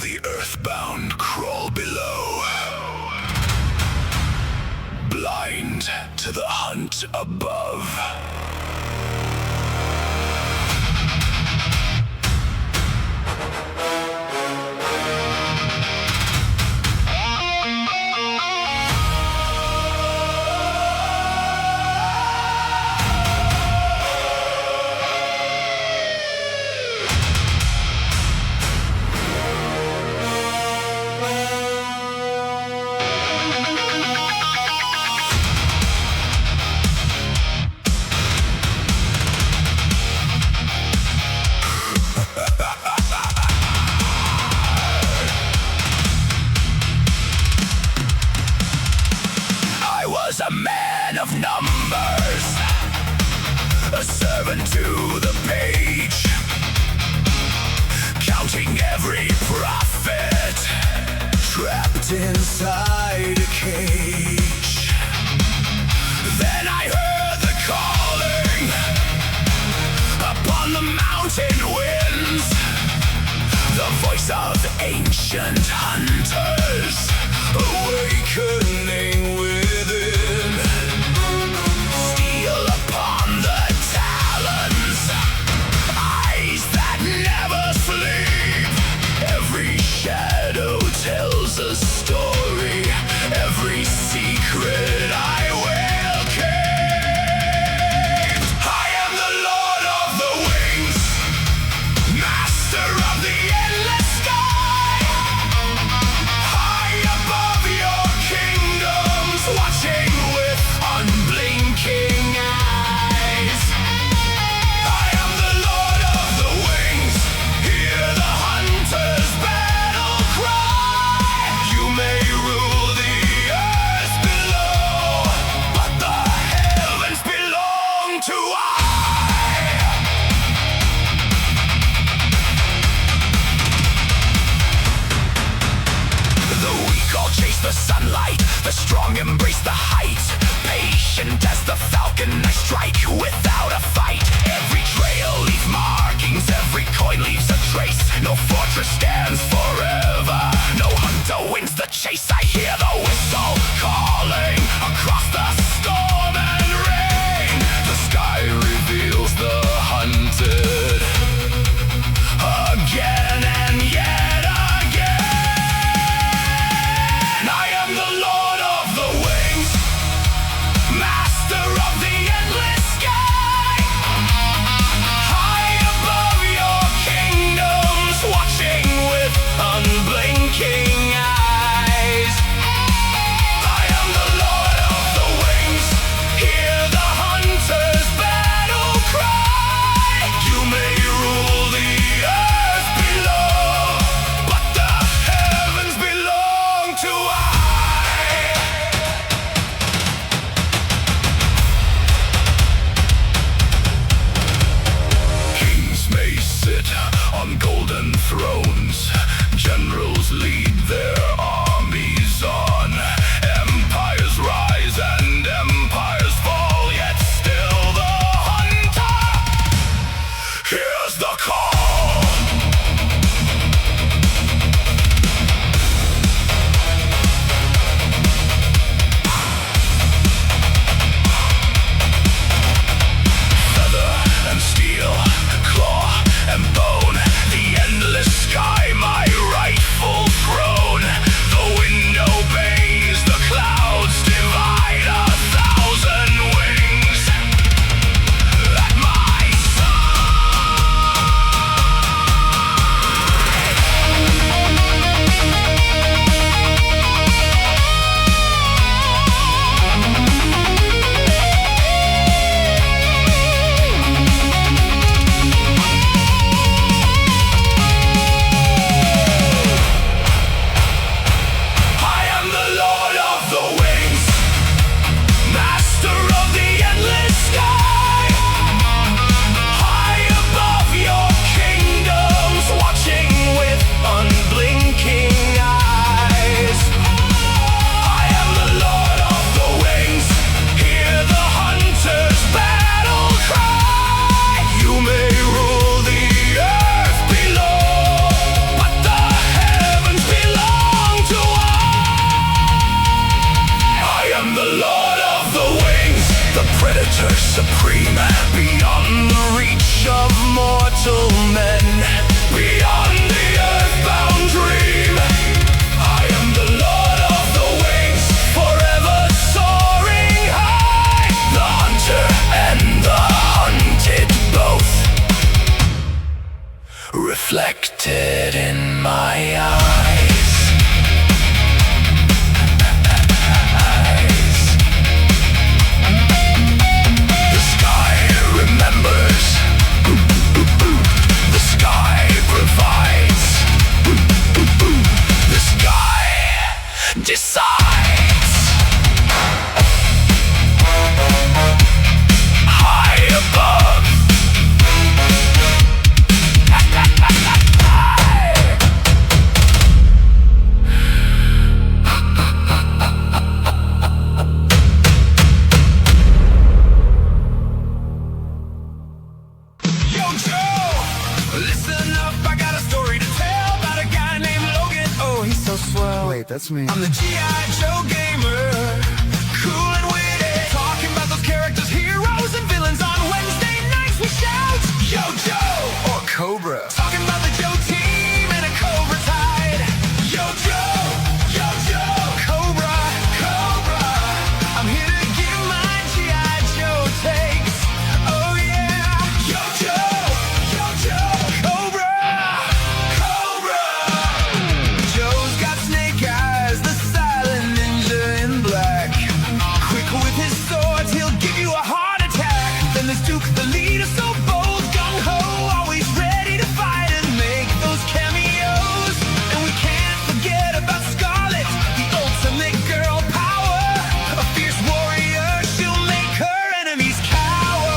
The earthbound crawl below, blind to the hunt above. A man of numbers, a servant to the page, counting every profit, trapped inside a cage. Then I heard the calling upon the mountain winds, the voice of ancient hunters, awakening within. Steel upon the talons, eyes that never sleep. Every shadow tells a story, every secret I will keep. I am the Lord of the Wings, master of the endless sky. High above your kingdoms, watching with unblinking eyes. I am the Lord of the Wings, hear the hunter's battle cry. You may rule the earth below, but the heavens belong to I. The weak all chase the sunlight, the strong embrace the height. Patient as the falcon, I strike without a fight. Every trail leaves markings, every coin leaves a trace. No fortress stands forever, no hunter wins the chase. I hear the whistle calling across the storm and rain. The sky reveals the hunted again and yet again. I am the Lord of the Wings, master of the endless sky. High above your kingdoms, watching with unblinking eyes. I am the Lord of the Wings, hear the hunter's battle cry. You may rule the earth below, but the heavens belong to I. Kings may sit on golden thrones, generals lead their armies on. Empires rise and empires fall, yet still the hunter hears the call. Feather and steel, claw and bone, the endless sky, my rightful throne. The wind obeys, the clouds divide, 1,000 wings at my side. gentlemen, beyond the earthbound dream. I am the Lord of the Wings, forever soaring high. The hunter and the hunted both, reflected in my eyes. The sky remembers, the sky provides, the sky decides. High above, Yo, Joe, listen up, I got a story to tell about a guy named Logan. Oh, he's so swell. Wait, that's me. I'm the G.I. Joe gamer, cool and witty, talking about those characters, heroes and villains. On Wednesday nights we shout, Yo, Joe, Or Cobra. talking about the Joe team and a Cobra tide. Yo, Joe, Cobra, Cobra. I'm here to give my G.I. Joe takes. Oh yeah, Yo, Joe, Cobra, Cobra. Joe's got snake eyes, the silent ninja in black. Quick with his swords, he'll give you a heart attack. Then there's Duke, the leader, so bold, gung-ho, always ready to fight and make those cameos. And we can't forget about Scarlet, the ultimate girl power. A fierce warrior, she'll make her enemies cower.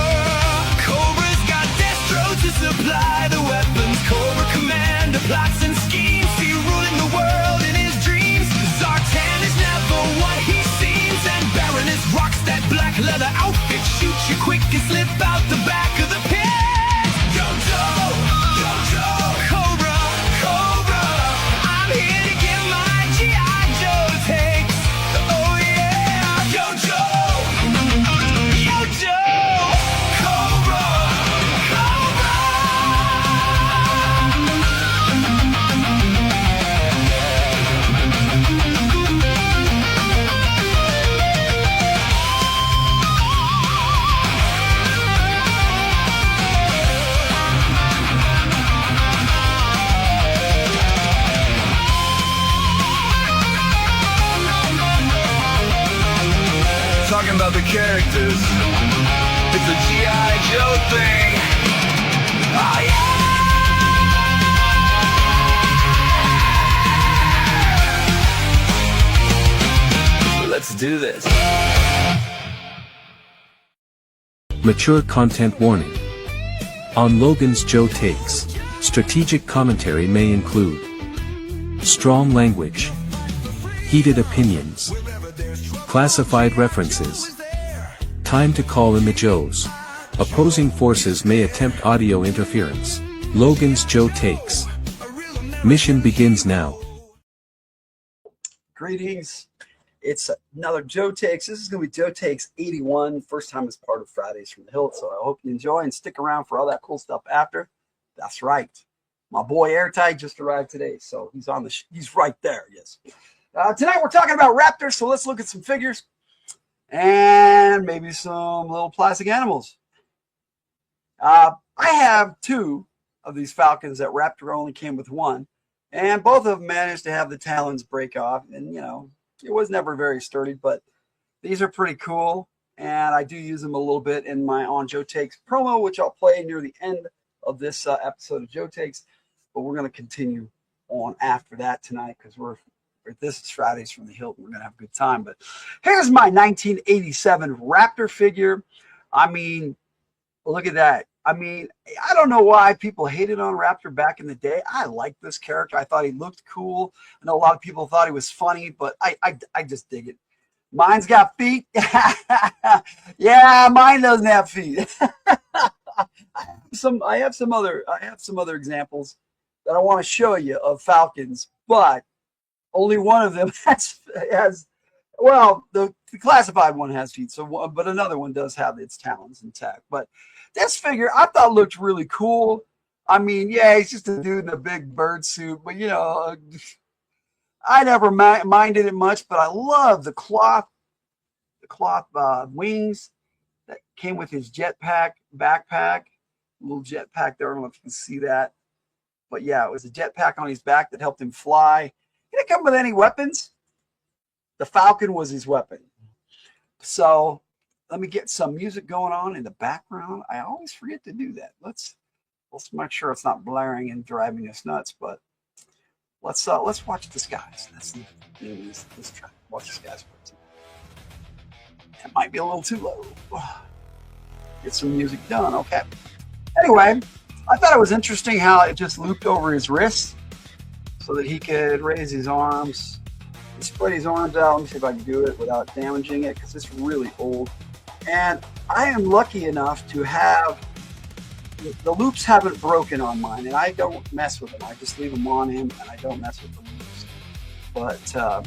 Cobra's got Destro to supply the weapons. Cobra Commander plots and schemes, see ruling the world in his dreams. Zartan is never what he seems, and Baroness rocks that black leather outfit. Shoot you quick and slip out the back of the pit. Yo, Joe, Cobra, Cobra. I'm here to give my G.I. Joe takes. Oh yeah, Yo, Joe, Cobra, Cobra. Talking about the characters, it's a G.I. Joe thing. Oh yeah! Let's do this. Mature content warning. On Logan's Joe Takes, strategic commentary may include strong language, heated opinions, classified references. Time to call in the Joes. Opposing forces may attempt audio interference. Logan's Joe Takes. Mission begins now. Greetings. It's another Joe Takes. This is going to be Joe Takes 81. First time as part of Fridays from the Hill. So I hope you enjoy and stick around for all that cool stuff after. That's right. My boy Airtight just arrived today. So he's on the he's right there. Yes. Tonight we're talking about Raptors. So let's look at some figures and maybe some little plastic animals. I have two of these Falcons that Raptor only came with one. And both of them managed to have the talons break off. And, you know, it was never very sturdy, but these are pretty cool. And I do use them a little bit in my On Joe Takes promo, which I'll play near the end of this episode of Joe Takes. But we're going to continue on after that tonight because this is Fridays from the Hill. We're going to have a good time. But here's my 1987 Raptor figure. I mean, look at that. I mean, I don't know why people hated on Raptor back in the day. I liked this character. I thought he looked cool. I know a lot of people thought he was funny, but I just dig it. Mine's got feet. Yeah, mine doesn't have feet. I have some other examples that I want to show you of Falcons, but only one of them has well, the classified one has feet, so but another one does have its talons intact. But this figure I thought looked really cool. I mean, yeah, he's just a dude in a big bird suit, but you know, I never minded it much. But I love the cloth wings that came with his jetpack backpack, little jetpack there. I don't know if you can see that, but yeah, it was a jetpack on his back that helped him fly. He didn't come with any weapons. The Falcon was his weapon. So let me get some music going on in the background. I always forget to do that. Let's make sure it's not blaring and driving us nuts. But let's watch the skies. That's the name of this track. Watch the skies. It might be a little too low. Get some music done. Okay. Anyway, I thought it was interesting how it just looped over his wrists so that he could raise his arms. Spread his arms out. Let me see if I can do it without damaging it because it's really old. And I am lucky enough to have the loops haven't broken on mine, and I don't mess with them. I just leave them on him, and I don't mess with the loops. But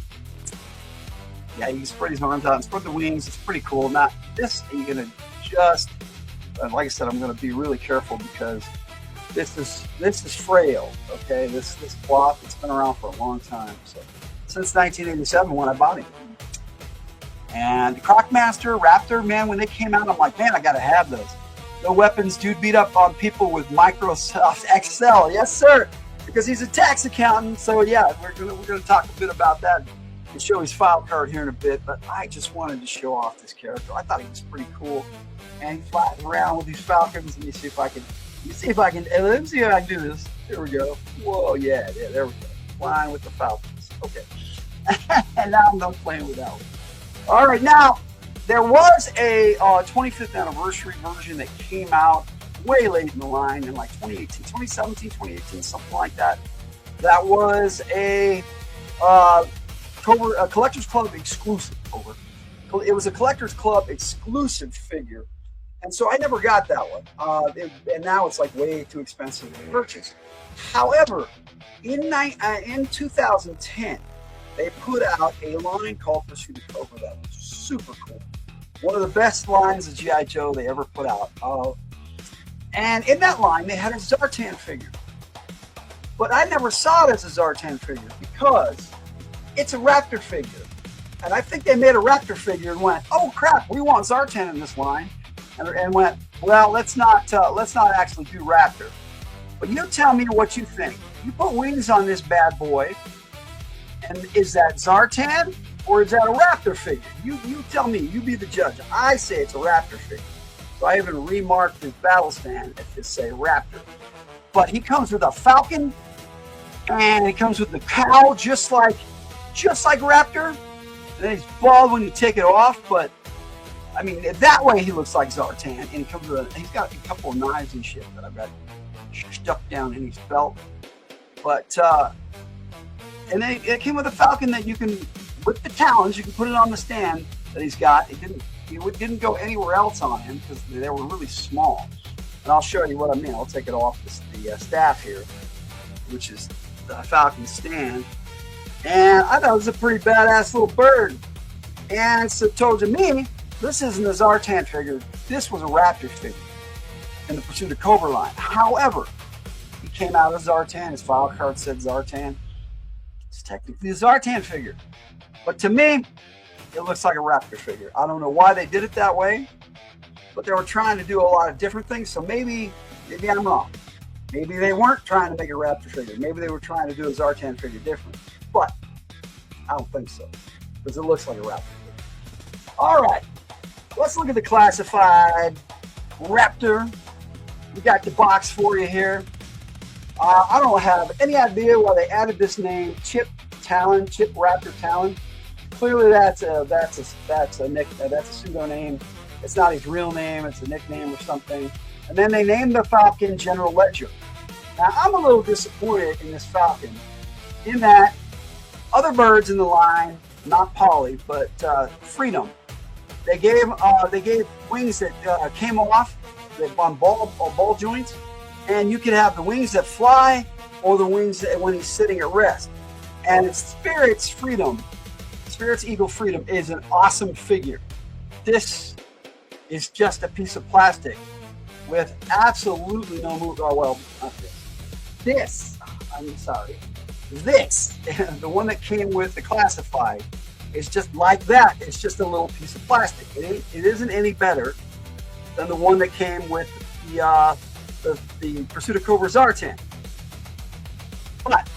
yeah, you can spread his arms out and spread the wings. It's pretty cool. Now this, you're gonna just, like I said, I'm gonna be really careful because this is frail. Okay, this cloth, it's been around for a long time. So. Since 1987 when I bought him. And Crocmaster, Raptor, man, when they came out, I'm like, man, I gotta have those. No weapons, dude beat up on people with Microsoft Excel. Yes, sir. Because he's a tax accountant. So yeah, we're gonna talk a bit about that and show his file card here in a bit. But I just wanted to show off this character. I thought he was pretty cool. And he flies around with these falcons. Let me see if I can let me see how I can do this. Here we go. Whoa, yeah, there we go. Flying with the falcons. Okay. And now I'm done playing with that one. All right, now there was a 25th anniversary version that came out way late in the line in like 2017, 2018, something like that. That was a Collectors Club exclusive. It was a Collectors Club exclusive figure, and so I never got that one. And now it's like way too expensive to purchase. However, in 2010, they put out a line called Pursuit of Cobra that was super cool. One of the best lines of G.I. Joe they ever put out. And in that line, they had a Zartan figure. But I never saw it as a Zartan figure because it's a Raptor figure. And I think they made a Raptor figure and went, oh crap, we want Zartan in this line. And went, well, let's not actually do Raptor. But you tell me what you think. You put wings on this bad boy, and is that Zartan or is that a Raptor figure? You tell me. You be the judge. I say it's a Raptor figure. So I even remarked his battle stand and just say Raptor. But he comes with a Falcon, and he comes with the cowl just like Raptor. And then he's bald when you take it off, but I mean that way he looks like Zartan. And he comes with he's got a couple of knives and shit that I've got stuck down in his belt. But and then it came with a Falcon that you can, with the talons, you can put it on the stand that he's got. It didn't go anywhere else on him because they were really small. And I'll show you what I mean. I'll take it off the staff here, which is the Falcon stand. And I thought it was a pretty badass little bird. And so told to me, this isn't a Zartan figure. This was a Raptor figure in the Pursuit of Cobra line. However, he came out as Zartan. His file card said Zartan. It's technically a Zartan figure. But to me, it looks like a Raptor figure. I don't know why they did it that way, but they were trying to do a lot of different things. So maybe I'm wrong. Maybe they weren't trying to make a Raptor figure. Maybe they were trying to do a Zartan figure different. But I don't think so, because it looks like a Raptor figure. All right, let's look at the classified Raptor. We got the box for you here. I don't have any idea why they added this name, Chip Raptor Talon. Clearly, that's a pseudo name. It's not his real name. It's a nickname or something. And then they named the Falcon General Ledger. Now, I'm a little disappointed in this Falcon, in that other birds in the line, not Polly, but Freedom, they gave wings that came off on ball joints, and you could have the wings that fly or the wings that when he's sitting at rest. And it's Spirit's Eagle Freedom is an awesome figure. This is just a piece of plastic with absolutely no move. Oh, well, not this. This, I'm sorry. This, the one that came with the classified, is just like that. It's just a little piece of plastic. It isn't any better than the one that came with the Pursuit of Cobra Zartan. But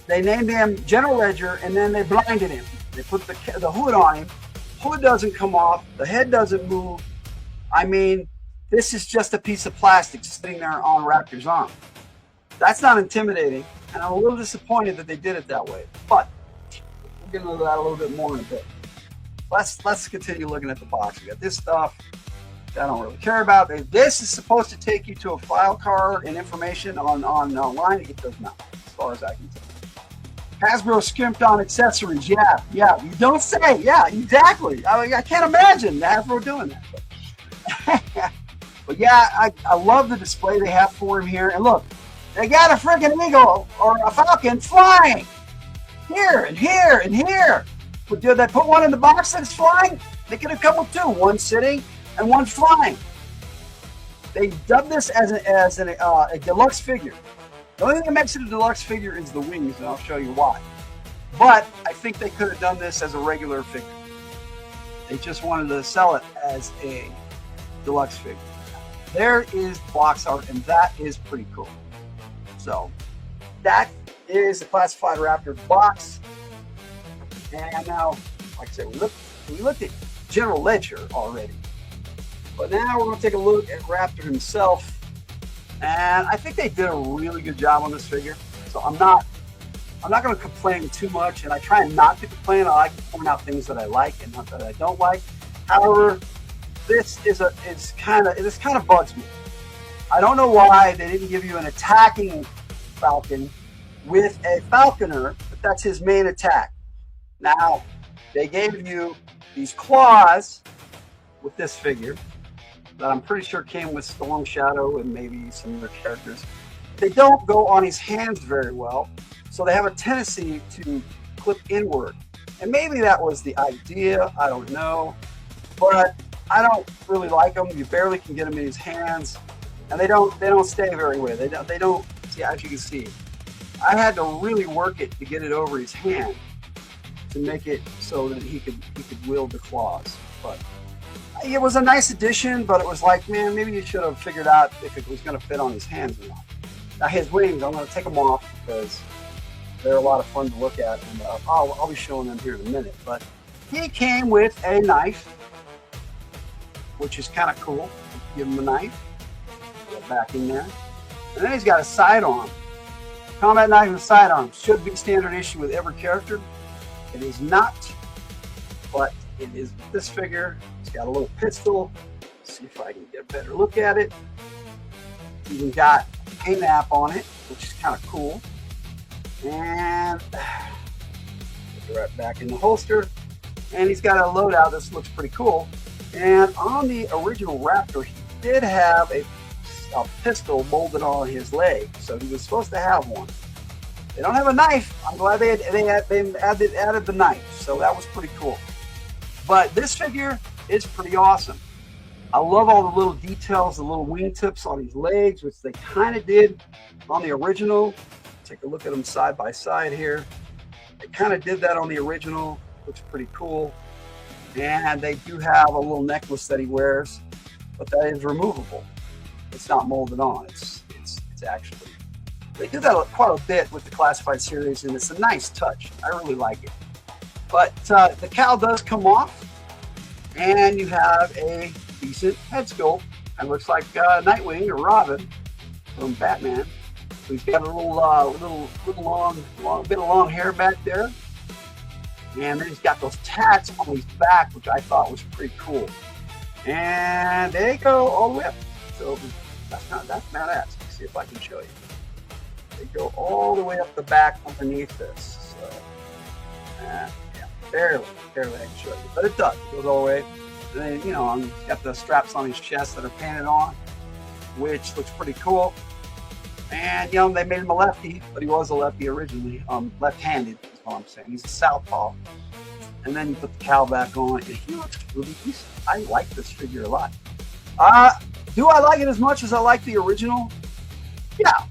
they named him General Ledger, and then they blinded him. They put the hood on him. Hood doesn't come off. The head doesn't move. I mean, this is just a piece of plastic sitting there on Raptor's arm. That's not intimidating, and I'm a little disappointed that they did it that way. But we'll get into that a little bit more in a bit. Let's continue looking at the box. We got this stuff that I don't really care about. This is supposed to take you to a file card and information online. It does not, as far as I can tell. Hasbro skimped on accessories. Yeah, you don't say. Yeah, exactly. I can't imagine Hasbro doing that. But yeah, I love the display they have for him here. And look, they got a freaking eagle or a falcon flying here and here and here. But did they put one in the box that's flying? They could have come with two, one sitting and one flying. They dubbed this as a deluxe figure. The only thing that makes it a deluxe figure is the wings, and I'll show you why. But I think they could have done this as a regular figure. They just wanted to sell it as a deluxe figure. There is box art, and that is pretty cool. So that is the classified Raptor box. And now, like I said, we looked at General Ledger already. But now we're going to take a look at Raptor himself. And I think they did a really good job on this figure. So I'm not going to complain too much, and I try not to complain. I like to point out things that I like and not that I don't like. However, this kind of bugs me. I don't know why they didn't give you an attacking Falcon with a Falconer, but that's his main attack. Now, they gave you these claws with this figure that I'm pretty sure came with Storm Shadow and maybe some other characters. They don't go on his hands very well, so they have a tendency to clip inward. And maybe that was the idea, I don't know. But I don't really like them. You barely can get them in his hands, and they don't stay very well. They don't. See, as you can see, I had to really work it to get it over his hand to make it so that he could wield the claws. But it was a nice addition, but it was like, man, maybe you should have figured out if it was going to fit on his hands or not. Now his wings, I'm going to take them off because they're a lot of fun to look at, and I'll be showing them here in a minute. But he came with a knife, which is kind of cool. Give him a knife, go back in there, and then he's got a sidearm. Combat knife and sidearm should be standard issue with every character. It is not, but it is with this figure. It's got a little pistol. Let's see if I can get a better look at it. Even got a nap on it, which is kind of cool. And put it right back in the holster. And he's got a loadout. This looks pretty cool. And on the original Raptor, he did have a pistol molded on his leg, so he was supposed to have one. They don't have a knife. I'm glad they added the knife, so that was pretty cool. But this figure is pretty awesome. I love all the little details, the little wingtips on his legs, which they kind of did on the original. Take a look at them side by side here. They kind of did that on the original. Looks pretty cool. And they do have a little necklace that he wears, but that is removable. It's not molded on. It's actually, they do that quite a bit with the classified series, and it's a nice touch. I really like it. But the cowl does come off, and you have a decent head sculpt. It looks like Nightwing or Robin from Batman. So he's got a little long bit of long hair back there. And then he's got those tats on his back, which I thought was pretty cool. And they go all the way up. So that's badass. Let's see if I can show you. They go all the way up the back underneath this. So, yeah, barely I can show you. But it does. It goes all the way. And then, you know, he's got the straps on his chest that are painted on, which looks pretty cool. And, you know, they made him a lefty, but he was a lefty originally. Left-handed is what I'm saying. He's a southpaw. And then you put the cowl back on, and he looks really decent. I like this figure a lot. Do I like it as much as I like the original? Yeah,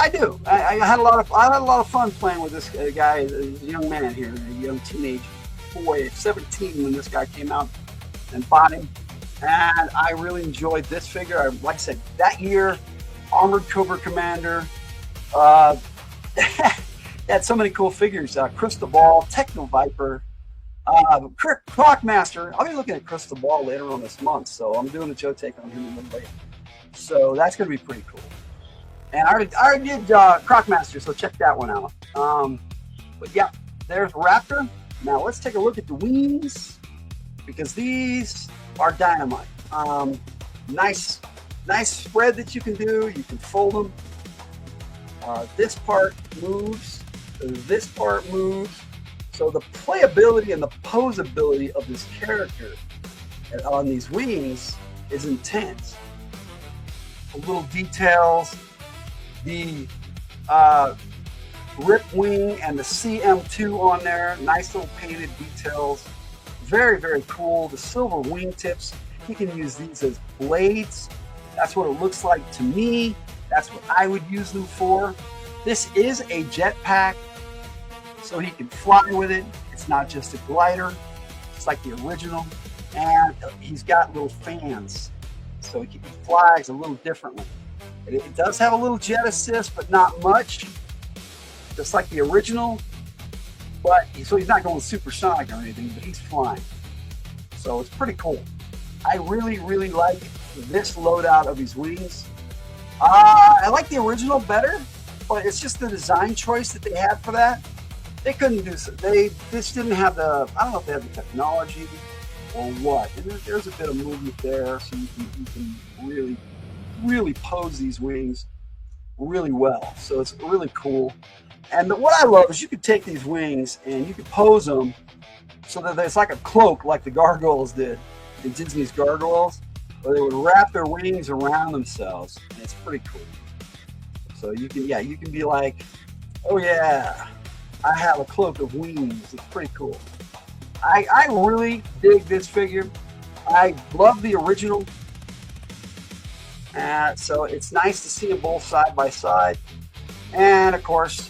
I do. I had a lot of fun playing with this guy, this young man here, a young teenage boy, 17 when this guy came out and bought him, and I really enjoyed this figure. Like I said, that year, Armored Cobra Commander. Had so many cool figures. Crystal Ball, Techno Viper, Clockmaster. I'll be looking at Crystal Ball later on this month, so I'm doing a Joe take on him a little later. So that's going to be pretty cool. And I already did Crockmaster, so check that one out. But yeah, there's Raptor. Now let's take a look at the wings, because these are dynamite. Nice spread that you can do. You can fold them. This part moves. This part moves. So the playability and the posability of this character on these wings is intense. The little details, the rip wing and the CM2 on there, nice little painted details. Very, very cool. The silver wingtips, you can use these as blades. That's what it looks like to me. That's what I would use them for. This is a jetpack, so he can fly with it. It's not just a glider. It's like the original. And he's got little fans, so he flies a little differently. It does have a little jet assist, but not much, just like the original. But so he's not going supersonic or anything, but he's flying. So it's pretty cool. I really, really like this loadout of his wings. I like the original better, but it's just the design choice that they had for that. They couldn't do so. They just didn't have the, I don't know if they have the technology or what. And there's a bit of movement there, so you can really, really pose these wings really well. So it's really cool. And what I love is you could take these wings and you could pose them so that it's like a cloak, like the gargoyles did in Disney's Gargoyles, where they would wrap their wings around themselves. And it's pretty cool. So you can be like, oh yeah, I have a cloak of wings. It's pretty cool. I really dig this figure. I love the original. So it's nice to see them both side by side. And of course,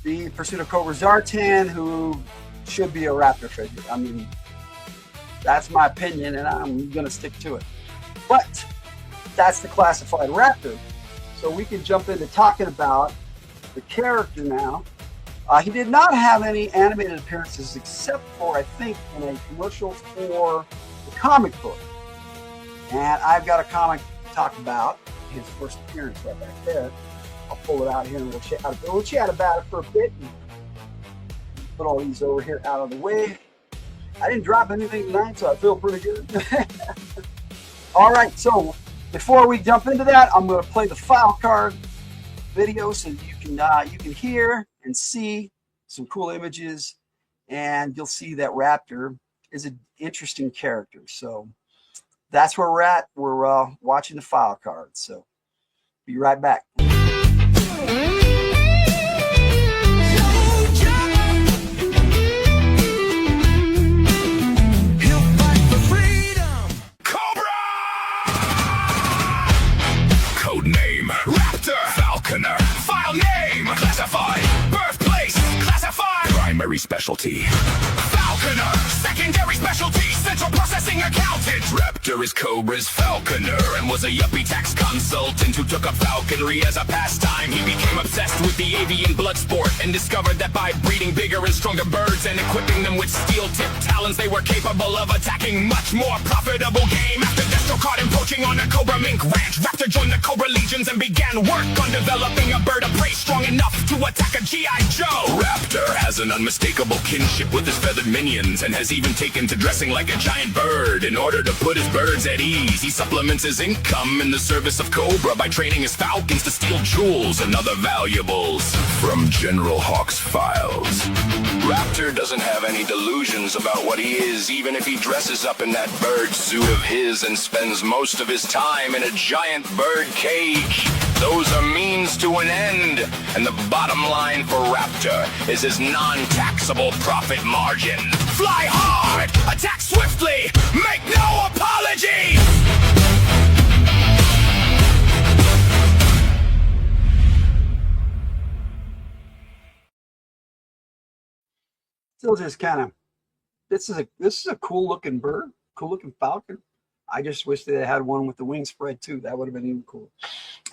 the Pursuit of Cobra Zartan, who should be a Raptor figure. I mean, that's my opinion, and I'm going to stick to it. But that's the classified Raptor. So we can jump into talking about the character now. He did not have any animated appearances except for, I think, in a commercial for the comic book. And I've got a comic to talk about, his first appearance right back there. I'll pull it out here and we'll chat about it for a bit. Put all these over here out of the way. I didn't drop anything tonight, so I feel pretty good. All right, so before we jump into that, I'm going to play the file card video so you can hear and see some cool images, and you'll see that Raptor is an interesting character. So that's where we're at. We're watching the file card. So be right back. File name, classified. Birthplace, classified. Primary specialty, Falconer. Secondary specialty, central processing accountant. Raptor is Cobra's Falconer and was a yuppie tax consultant who took up falconry as a pastime. He became obsessed with the avian blood sport and discovered that by breeding bigger and stronger birds and equipping them with steel-tipped talons, they were capable of attacking much more profitable game. After Destro caught him poaching on a Cobra mink ranch, Raptor joined the Cobra Legions and began work on developing a bird of prey strong enough to attack a G.I. Joe. Raptor has an unmistakable kinship with his feathered minions and has even taken to dressing like a giant bird in order to put his birds at ease. He supplements his income in the service of Cobra by training his falcons to steal jewels and other valuables from General Hawk's files. Raptor doesn't have any delusions about what he is, even if he dresses up in that bird suit of his and spends most of his time in a giant bird cage. Those are means to an end, and the bottom line for Raptor is his non-taxable profit margin. Fly hard, attack swiftly, make no apologies! still just kind of, this is a cool looking bird, cool looking falcon. I just wish they had one with the wing spread too. That would have been even cool.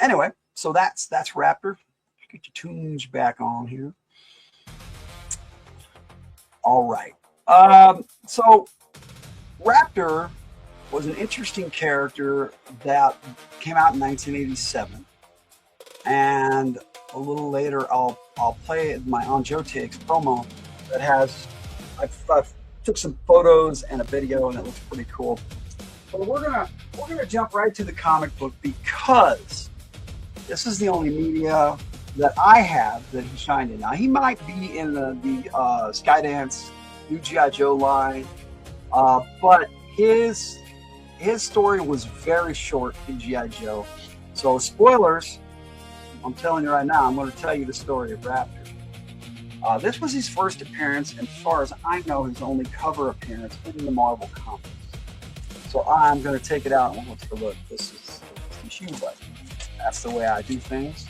Anyway, so that's Raptor. Get your tunes back on here. All right. So Raptor was an interesting character that came out in 1987, and a little later I'll play my On Joe Takes promo that has I've took some photos and a video, and it looks pretty cool. But we're gonna jump right to the comic book because this is the only media that I have that he shined in. Now he might be in the Skydance new G.I. Joe line, but his story was very short in G.I. Joe. So spoilers, I'm telling you right now, I'm going to tell you the story of Raptor. This was his first appearance, and as far as I know, his only cover appearance in the Marvel Comics. So I'm going to take it out and we'll take a look. This is the shoe button. That's the way I do things.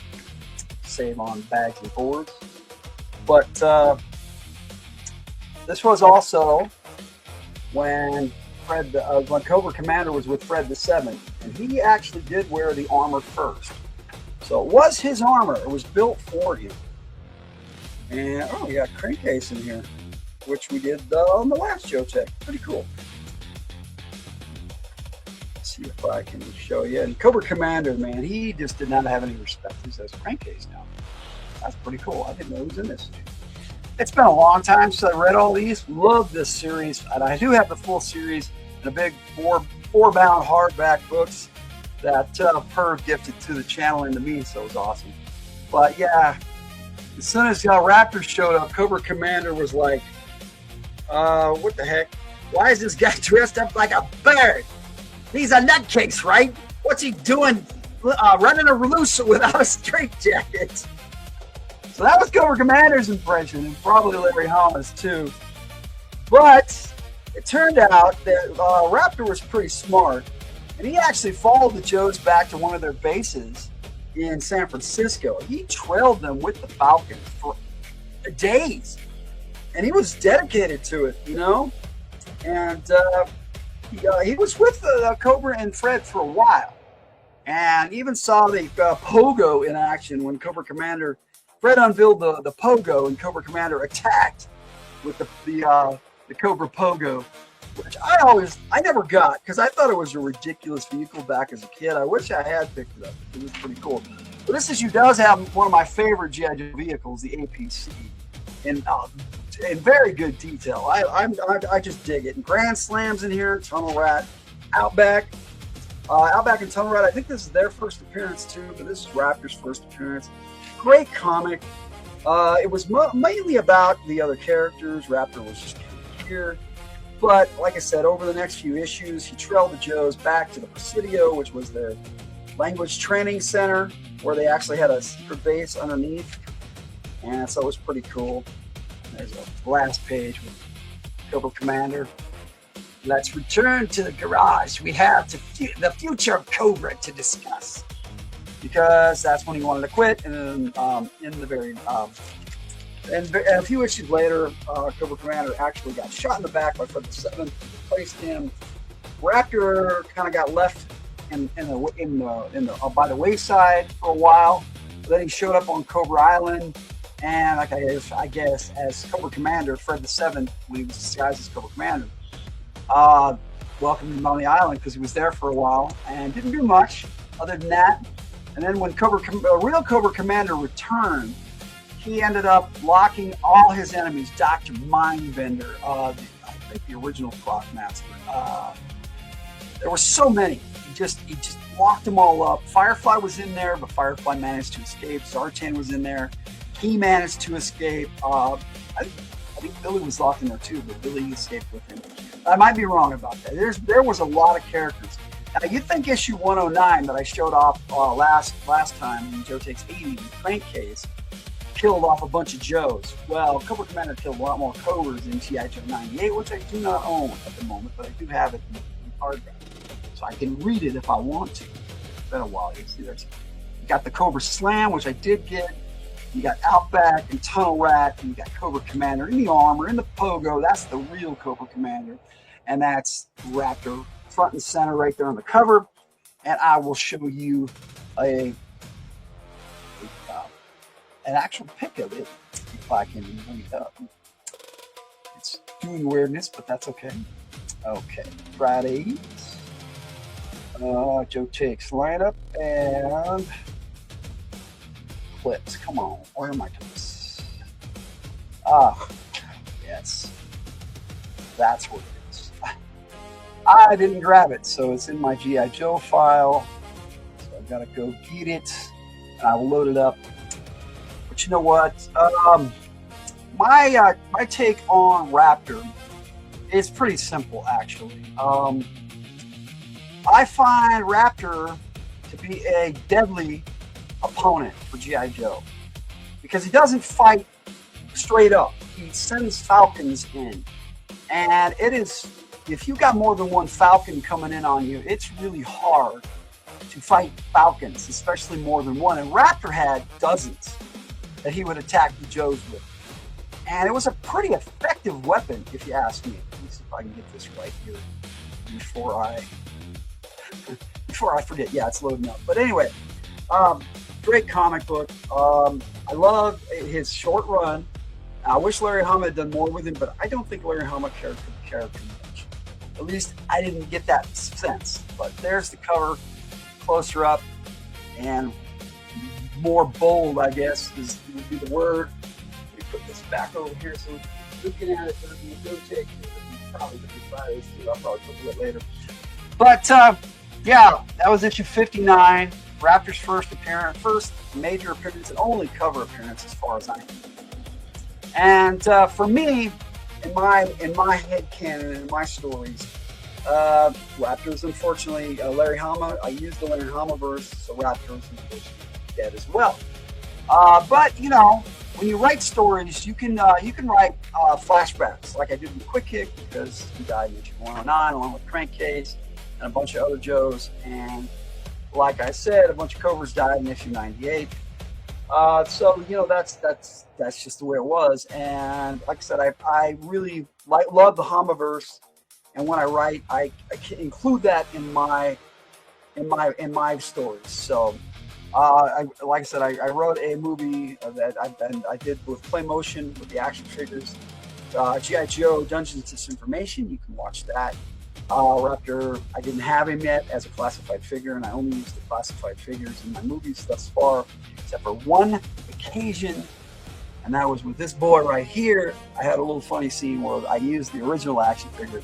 Save on bags and boards. But this was also when when Cobra Commander was with Fred the Seventh, and he actually did wear the armor first. So it was his armor. It was built for him. And oh, we got a crankcase in here, which we did on the last Joe Tech. Pretty cool. Let's see if I can show you. And Cobra Commander, man, he just did not have any respect. He says crankcase now. That's pretty cool. I didn't know he was in this. It's been a long time since I read all these. Love this series, and I do have the full series in a big four-bound hardback books that Perv gifted to the channel and to me, so it was awesome. But yeah, as soon as Raptor showed up, Cobra Commander was like, what the heck? Why is this guy dressed up like a bird? He's a nutcase, right? What's he doing running a loose without a straitjacket? So that was Cobra Commander's impression, and probably Larry Hama's too. But it turned out that Raptor was pretty smart, and he actually followed the Joes back to one of their bases in San Francisco. He trailed them with the Falcons for days, and he was dedicated to it, you know. And he was with Cobra and Fred for a while, and even saw the Pogo in action when Cobra Commander. Fred unveiled the Pogo, and Cobra Commander attacked with the Cobra Pogo, which I never got because I thought it was a ridiculous vehicle back as a kid. I wish I had picked it up. It was pretty cool. But this issue does have one of my favorite G.I. Joe vehicles, the APC, in very good detail. I just dig it. And Grand Slams in here, Tunnel Rat, Outback and Tunnel Rat. I think this is their first appearance too, but this is Raptor's first appearance. Great comic. It was mainly about the other characters. Raptor was just here. But like I said, over the next few issues, he trailed the Joes back to the Presidio, which was their language training center, where they actually had a secret base underneath. And so it was pretty cool. There's a last page with Cobra Commander. Let's return to the garage. We have the future of Cobra to discuss. Because that's when he wanted to quit, and then in the very and a few issues later, Cobra Commander actually got shot in the back by Fred the Seventh, replaced him. Raptor kind of got left by the wayside for a while. Then he showed up on Cobra Island, and like I guess as Cobra Commander, Fred the Seventh, when he was disguised as Cobra Commander, welcomed him on the island because he was there for a while and didn't do much other than that. And then when real Cobra Commander returned, he ended up locking all his enemies. Dr. Mindbender, I think the original Croc Master. There were so many. He just locked them all up. Firefly was in there, but Firefly managed to escape. Zartan was in there. He managed to escape. I think Billy was locked in there too, but Billy escaped with him. I might be wrong about that. There was a lot of characters. Now, you'd think issue 109 that I showed off last time in Joe Takes 80, the crankcase, killed off a bunch of Joes. Well, Cobra Commander killed a lot more Cobras in G.I. Joe 98, which I do not own at the moment, but I do have it in hardback. So I can read it if I want to. It's been a while. You see, you got the Cobra Slam, which I did get. You got Outback and Tunnel Rat, and you got Cobra Commander in the armor, in the pogo. That's the real Cobra Commander. And that's Raptor front and center right there on the cover. And I will show you an actual pic of it if I can bring it up. It's doing weirdness, but that's okay. Okay, Fridays. Joe Takes lineup and clips. Come on, where are my clips? Yes, that's what it is. I didn't grab it, so it's in my G.I. Joe file. So I've got to go get it. I will load it up. But you know what? My take on Raptor is pretty simple, actually. I find Raptor to be a deadly opponent for G.I. Joe because he doesn't fight straight up. He sends Falcons in. And it is, if you got more than one Falcon coming in on you, it's really hard to fight Falcons, especially more than one. And Raptor had dozens that he would attack the Joes with. And it was a pretty effective weapon, if you ask me. Let me see if I can get this right here before I forget. Yeah, it's loading up. But anyway, great comic book. I love his short run. I wish Larry Hama had done more with him, but I don't think Larry Hama cared for the character much. At least I didn't get that sense. But there's the cover, closer up, and more bold, I guess, would be the word. Let me put this back over here so looking at it doesn't go take. Probably the Fridays too. I'll probably put it later. But yeah, that was issue 59. Raptor's first major appearance and only cover appearance as far as I know. And for me, in my head canon, in my stories, Raptor's unfortunately Larry Hama. I used the Larry Hama verse, so Raptor's unfortunately dead as well. But you know, when you write stories, you can write flashbacks like I did with Quick Kick because he died in issue 109 along with Crankcase and a bunch of other Joes. And like I said, a bunch of Cobras died in issue 98. So you know that's just the way it was. And like I said, I really love the Hamaverse, and when I write, I include that in my stories. So like I said, I wrote a movie that I did with Play Motion with the action figures. G.I. Joe Dungeons Disinformation. You can watch that. Raptor, I didn't have him yet as a classified figure, and I only used the classified figures in my movies thus far, except for one occasion, and that was with this boy right here. I had a little funny scene where I used the original action figure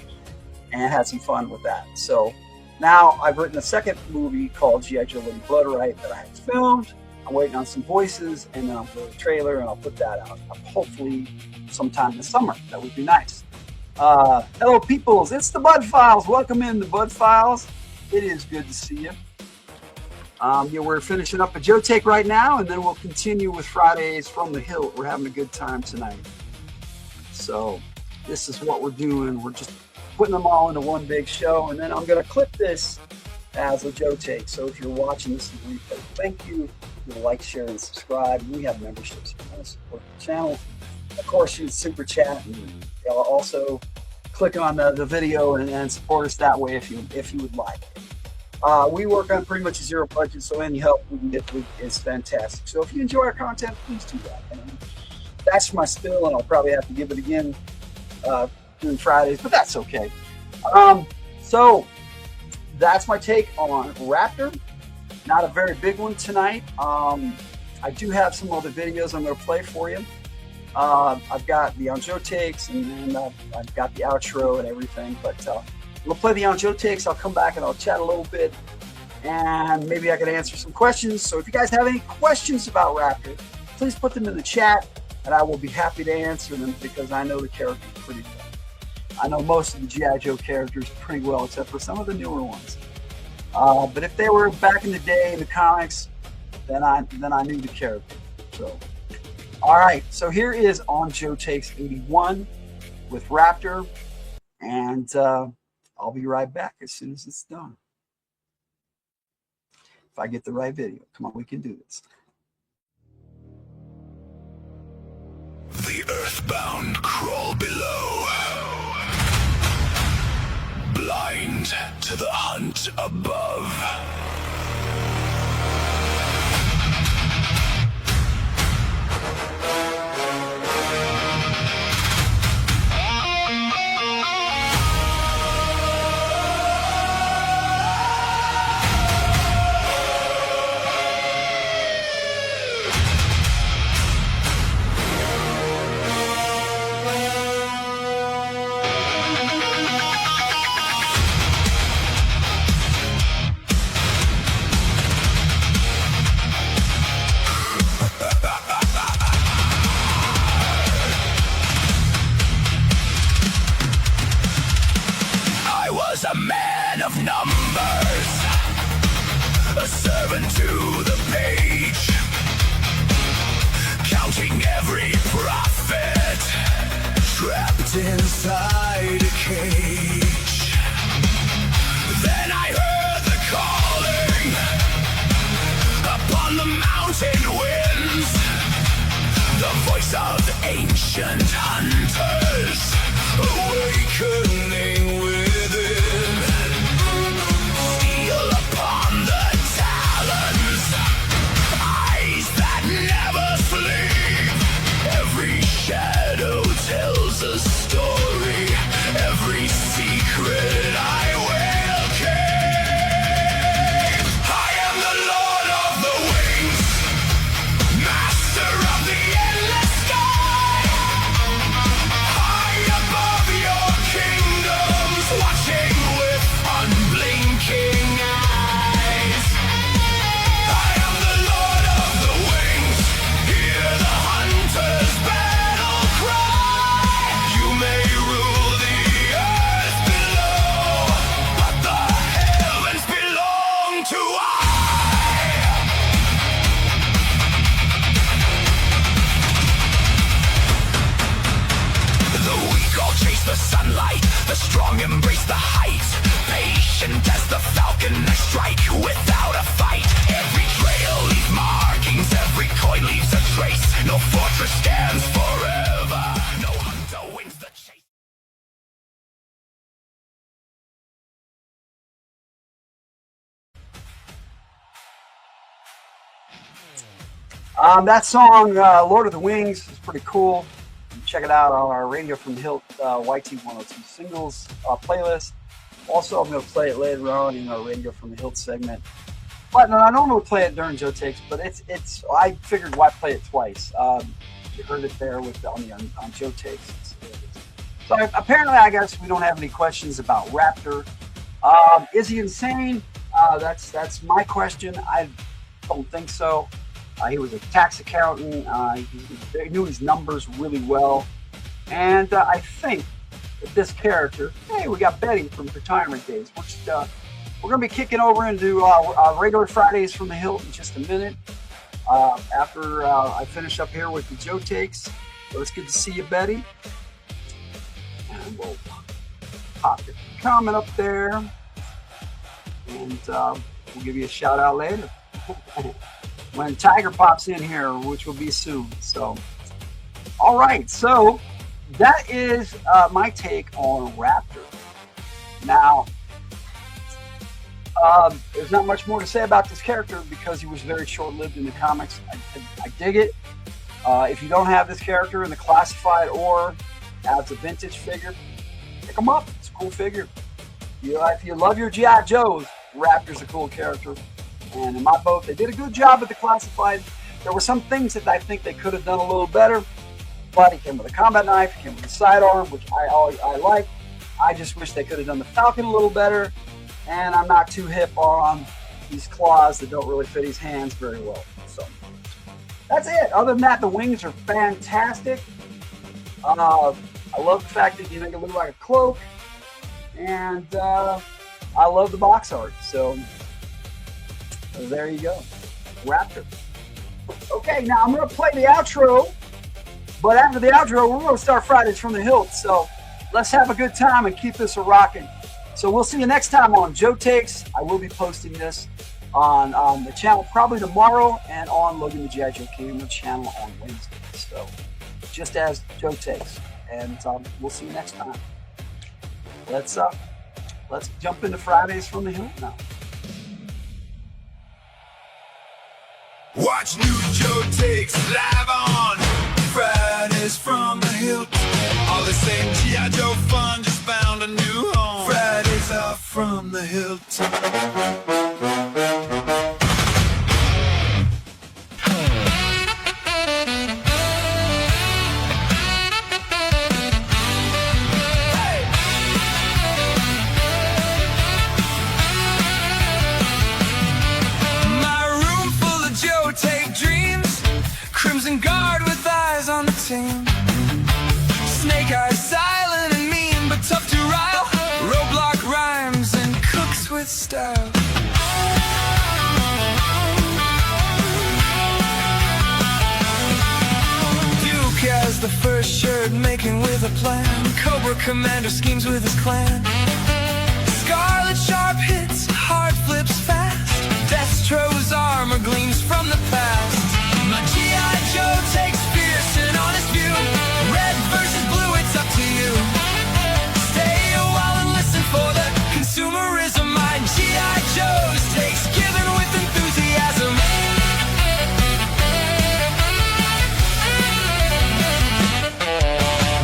and had some fun with that. So now I've written a second movie called G.I. Joe Lady Blood Right that I have filmed. I'm waiting on some voices, and then I'll put a trailer, and I'll put that out hopefully sometime this summer. That would be nice. Hello, peoples. It's the Bud Files. Welcome in the Bud Files. It is good to see you. Yeah, we're finishing up a Joe Take right now, and then we'll continue with Fridays from the Hill. We're having a good time tonight. So this is what we're doing. We're just putting them all into one big show, and then I'm going to clip this as a Joe Take. So if you're watching this in replay, thank you. You'll like, share, and subscribe. We have memberships if you want to support the channel. Of course, you can super chat, and also click on the video and support us that way if you would like. We work on pretty much a zero budget, so any help we can get is fantastic. So if you enjoy our content, please do that. And that's my spill, and I'll probably have to give it again during Fridays, but that's okay. So that's my take on Raptor. Not a very big one tonight. I do have some other videos I'm going to play for you. I've got the On Joe Takes, and then I've got the outro and everything, but we'll play the On Joe Takes. I'll come back and I'll chat a little bit, and maybe I can answer some questions. So if you guys have any questions about Raptor, please put them in the chat, and I will be happy to answer them because I know the character pretty well. I know most of the G.I. Joe characters pretty well, except for some of the newer ones. But if they were back in the day in the comics, then I knew the character. So, all right. So here is On Joe Takes 81 with Raptor, and I'll be right back as soon as it's done. If I get the right video. Come on, we can do this. earthbound crawl below, blind to the hunt above. I was a man of numbers, a servant to the page, counting every profit, trapped inside a cage. Then I heard the calling upon the mountain winds, the voice of ancient hunters, awakening within. Steel upon the talons, eyes that never sleep. Every shadow tells a story, every secret I will keep. I am the Lord of the Wings, master of the endless sky. High above your kingdoms, watching with unblinking eyes. I am the Lord of the Wings, hear the hunter's battle cry. You may rule the earth below, but the heavens belong to I. The weak all chase the sunlight, the strong embrace the height. Patient as the falcon, I strike without a fight. Every trail leaves markings, every coin leaves a trace. No fortress stands forever, no hunter wins the chase. That song, Lord of the Wings, is pretty cool. Check it out on our Radio from the Hilt YT 102 singles playlist. Also, I'm going to play it later on in our Radio from the Hilt segment. But no, I don't normally play it during Joe Takes, but it's. I figured why play it twice. You heard it there with on Joe Takes. So apparently, I guess we don't have any questions about Raptor. Is he insane? That's my question. I don't think so. He was a tax accountant. He knew his numbers really well. And I think that this character, hey, we got Betty from Retirement Days, which we're going to be kicking over into regular Fridays from the Hilt in just a minute. After I finish up here with the Joe Takes. So it's good to see you, Betty. And we'll pop your comment up there. And we'll give you a shout out later. When Tiger pops in here, which will be soon. So, all right. So that is my take on Raptor. Now, there's not much more to say about this character because he was very short-lived in the comics. I dig it. If you don't have this character in the classified or as a vintage figure, pick him up. It's a cool figure. If you love your G.I. Joes, Raptor's a cool character. And in my boat, they did a good job at the classified. There were some things that I think they could have done a little better, but he came with a combat knife, he came with a sidearm, which I like. I just wish they could have done the Falcon a little better, and I'm not too hip on these claws that don't really fit his hands very well. So that's it. Other than that, the wings are fantastic. I love the fact that you make it look like a cloak, and I love the box art. So there you go. Raptor. Okay, now I'm going to play the outro, but after the outro, we're going to start Fridays from the Hilt. So let's have a good time and keep this a rocking. So we'll see you next time on Joe Takes. I will be posting this on the channel probably tomorrow, and on Logan the G.I. Joe Gamer channel on Wednesday. So just as Joe Takes, and we'll see you next time. Let's jump into Fridays from the Hill now. Watch new Joe Takes live on Fridays from the Hilt. All the same G.I. Joe fun, just found a new home. Fridays are from the Hilt. Crimson Guard with eyes on the team. Snake Eyes silent and mean, but tough to rile. Roadblock rhymes and cooks with style. Duke has the first shirt, making with a plan. Cobra Commander schemes with his clan. Scarlet sharp hits, hard flips fast. Destro's armor gleams from the past. My G.I. Joe takes fierce and honest view. Red versus blue, it's up to you. Stay a while and listen for the consumerism. My G.I. Joe's takes given with enthusiasm.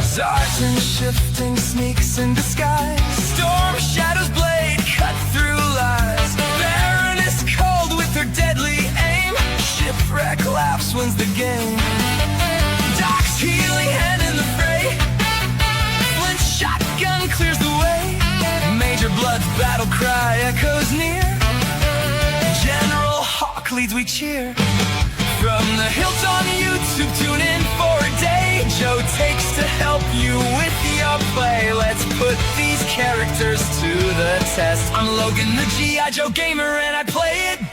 Sergeant shifting sneaks in disguise. Storm Shadow's blade cut through lies. Baroness cold with her deadly aim. Shipwreck laughs, wins the game. Doc's healing hand in the fray. Flint shotgun clears the way. Major Blood's battle cry echoes near. General Hawk leads, we cheer. From the Hilt on YouTube, tune in for a day. Joe Takes to help you with your play. Let's put these characters to the test. I'm Logan the G.I. Joe Gamer, and I play it